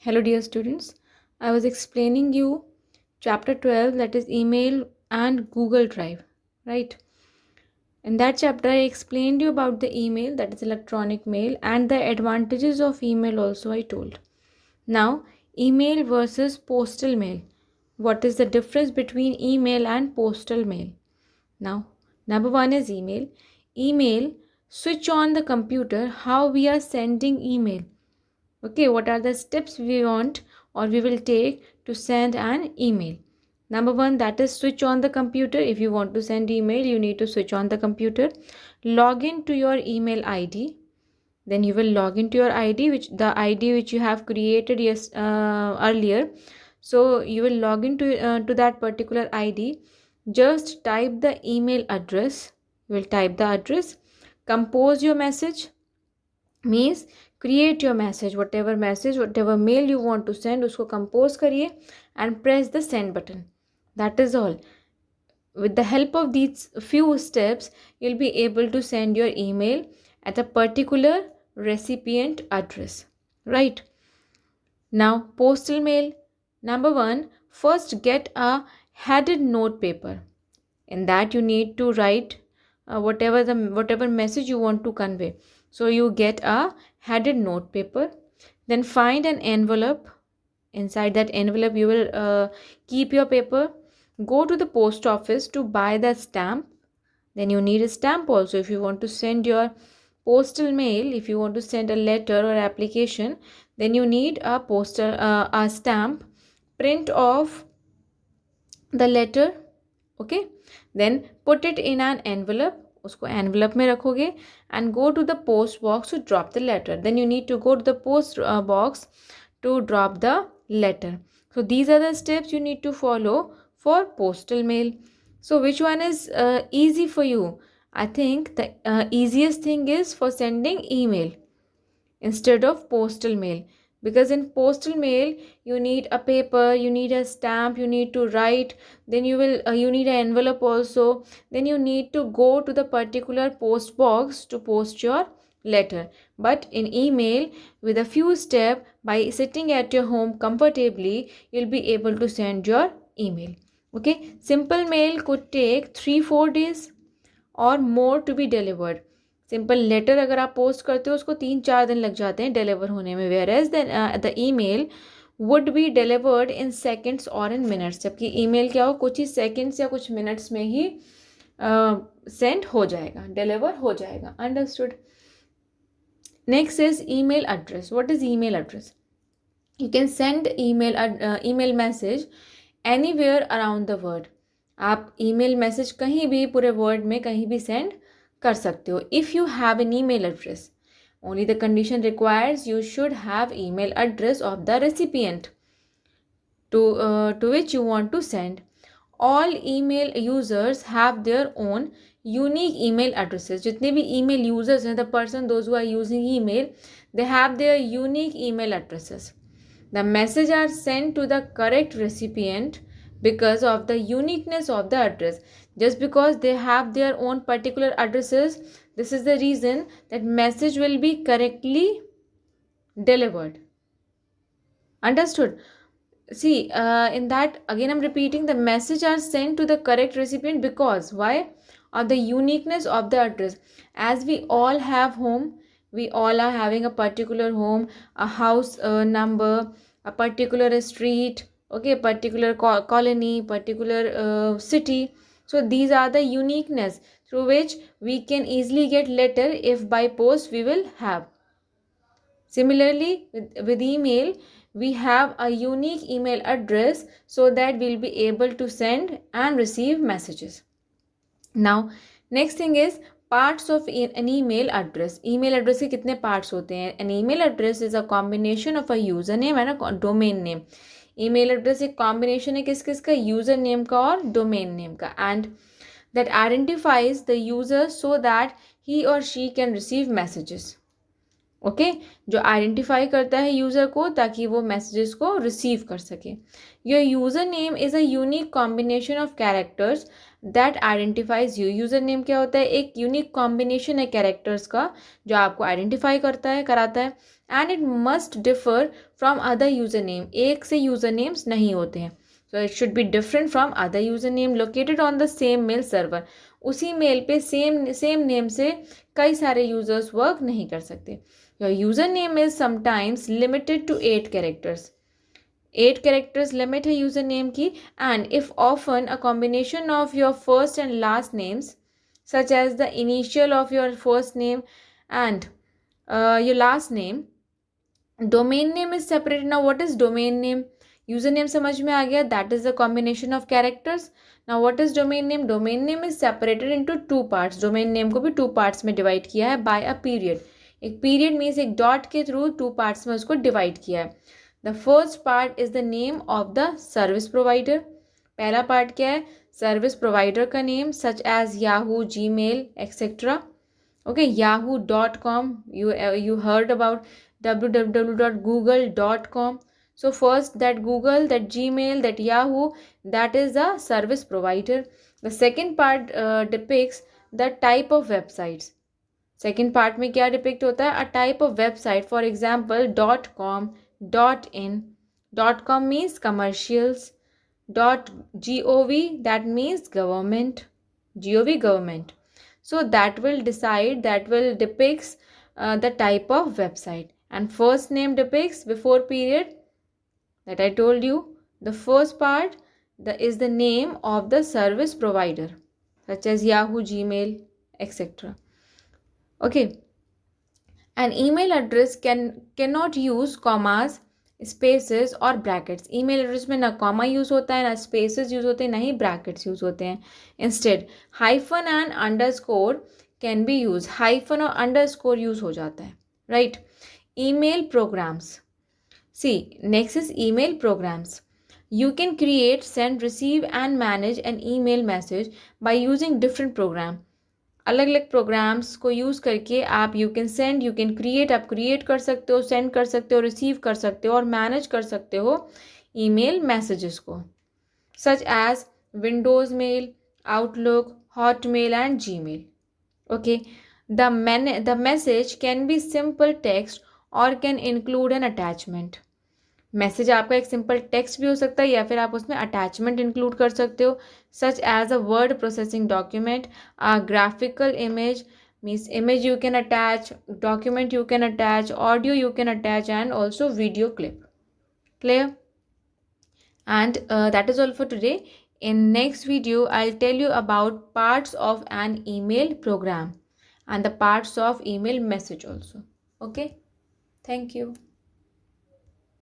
Hello dear students, I was explaining you chapter 12, that is email and Google Drive, right? In that chapter I explained you about the email, that is electronic mail, and the advantages of email also I told. Now email versus postal mail. What is the difference between email and postal mail? Now number one is email. Email, switch on the computer how we are sending email. Okay, what are the steps we want or we will take to send an email? Number one, that is switch on the computer. If you want to send email, you need to switch on the computer. Log in to your email ID. Then you will log into your ID, which the ID which you have created earlier. So you will log into to that particular ID. Just type the email address. You will type the address. Compose your message, means create your message, whatever mail you want to send, usko compose kariye and press the send button. That is all. With the help of these few steps, you'll be able to send your email at a particular recipient address, right? Now postal mail. Number one, first get a headed note paper. In that you need to write whatever message you want to convey. So you get a headed note paper. Then find an envelope. Inside that envelope you will keep your paper. Go to the post office to buy the stamp. Then you need a stamp also if you want to send your postal mail. If you want to send a letter or application, then you need a stamp. Print off the letter. Okay, then put it in an envelope. उसको envelope में रखोगे and go to the post box to drop the letter. Then you need to go to the post box to drop the letter. So these are the steps you need to follow for postal mail. So which one is easy for you? I think the easiest thing is for sending email instead of postal mail, because in postal mail you need a paper, you need a stamp, you need to write, then you need an envelope also, then you need to go to the particular post box to post your letter. But in email, with a few steps, by sitting at your home comfortably, you'll be able to send your email. Okay, simple mail could take 3-4 days और more to be delivered. Simple letter अगर आप post करते हो उसको 3-4 दिन लग जाते हैं डिलीवर होने में, whereas the email would be delivered in seconds और इन मिनट्स. जबकि ईमेल क्या हो, कुछ ही सेकेंड्स या कुछ मिनट्स में ही सेंड हो जाएगा, डिलीवर हो जाएगा. Understood. Next is email address. What is email address? You can send email message anywhere around the world. आप ईमेल मैसेज कहीं भी पूरे वर्ल्ड में कहीं भी सेंड कर सकते हो. If you have an email address, only the condition requires you should have email address of the recipient to which you want to send. All email users have their own unique email addresses. जितने भी email users हैं, the person, those who are using email, they have their unique email addresses. The message are sent to the correct recipient because of the uniqueness of the address. Just because they have their own particular addresses, this is the reason that message will be correctly delivered. Understood? See, in that again I'm repeating, the message are sent to the correct recipient because why? Of the uniqueness of the address. As we all have home, we all are having a particular home, a house number, a particular street, okay, particular colony, particular city. So these are the uniqueness through which we can easily get letter if by post we will have. Similarly, with email, we have a unique email address so that we'll be able to send and receive messages. Now, next thing is parts of an email address. Email address के कितने parts होते हैं? An email address is a combination of a username and a domain name. Email address एक combination है किस किस का? Username का और domain name का, and that identifies the user so that he or she can receive messages. Okay जो identify करता है यूज़र को ताकि वो मैसेजेस को रिसीव कर सके. Your user name is a unique combination of characters that identifies you. User name क्या होता है? एक यूनिक कॉम्बिनेशन है कैरेक्टर्स का जो आपको आइडेंटिफाई कराता है and it must differ from other username. एक से usernames नहीं होते हैं. So it should be different from other username located on the same mail server. उसी मेल पे same name से कई सारे users work नहीं कर सकते. Your username is sometimes limited to 8 characters. 8 characters limit है username की, and if often a combination of your first and last names such as the initial of your first name and your last name. Domain name is separated. Now what is domain name? Username समझ में आ गया, that is the combination of characters. Now what is domain name? Domain name is separated into 2 parts. Domain name को भी 2 parts में divide किया है by a period. एक period means एक dot के through 2 parts में उसको divide किया है. The first part is the name of the service provider. पहला part क्या है? Service provider का name such as Yahoo, Gmail, etc. Okay, yahoo.com. You heard about www.google.com. So first that Google, that Gmail, that Yahoo, that is the service provider. The second part depicts the type of websites. Second part में क्या depict होता है? A type of website. For example, .com, .in. .com means commercials. .gov, that means government. Gov, government. So that will depicts the type of website. And first name depicts before period that I told you. The first part is the name of the service provider such as Yahoo, Gmail, etc. Okay. An email address cannot use commas, spaces और brackets. Email address में ना comma use होता है, ना spaces use होते हैं, ना ही brackets use होते हैं. Instead hyphen and underscore can be use. Hyphen और अंडरस्कोर यूज़ हो जाता है, right. Email programs. See next is email programs. You can create, send, receive and manage an email message by using different program. अलग अलग programmes को use करके आप you can send, you can create, आप create कर सकते हो, send कर सकते हो, रिसीव कर सकते हो और मैनेज कर सकते हो ईमेल मैसेजेस को. Such as Windows mail, Outlook, Hotmail and Gmail. Okay. The message can be simple text और can include an attachment. Message आपका एक सिंपल टेक्स्ट भी हो सकता है या फिर आप उसमें अटैचमेंट इंक्लूड कर सकते हो, such as a word processing document, a graphical image means image you can attach, document you can attach, audio you can attach and also video clip. Clear? And that is all for today. In next video I'll tell you about parts of an email program and the parts of email message also. Okay, thank you.